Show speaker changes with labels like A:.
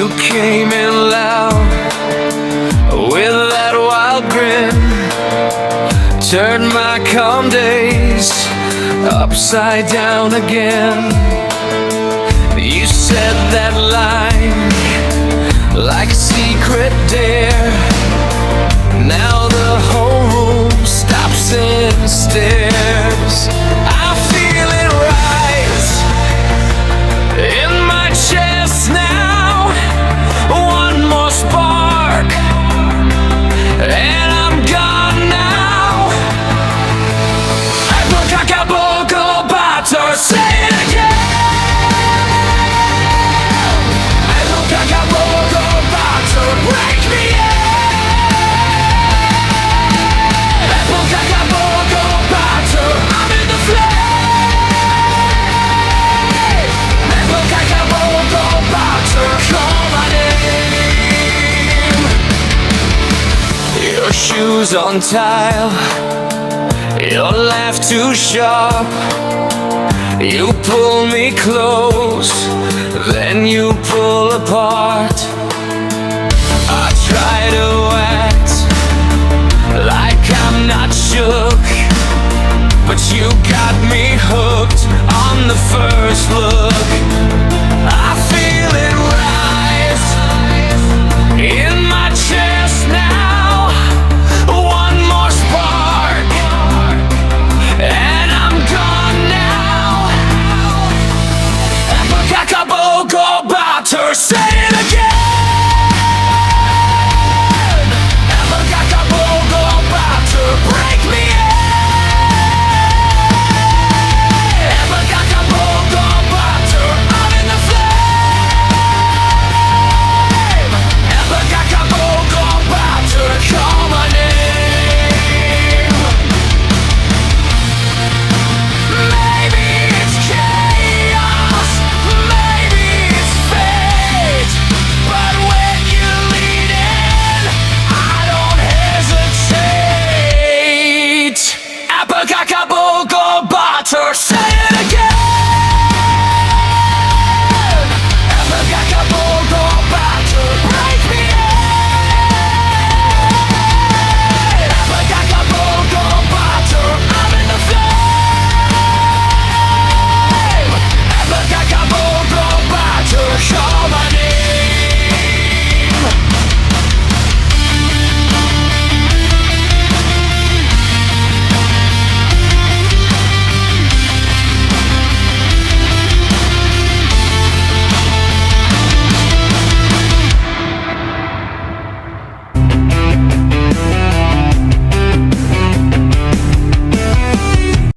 A: You came in loud with that wild grin, turned my calm days upside down again. You said that line like a secret dare. Now the whole room stops and stares. I feel it rise in my chest now. One more spark and I'm gone now. Apel KA, Batur, say it again. Apel KA, Batur, break me in. Apel KA, Batur, I'm in the flame. Apel KA, Batur, call my name. Your shoes on tile, your laugh too sharp. You pull me close, then you pull apart. I try to act like I'm not shook, but you got me hooked on the first look. I feel it rise in my chest now. One more spark and I'm gone now. Apel KA, Batur, say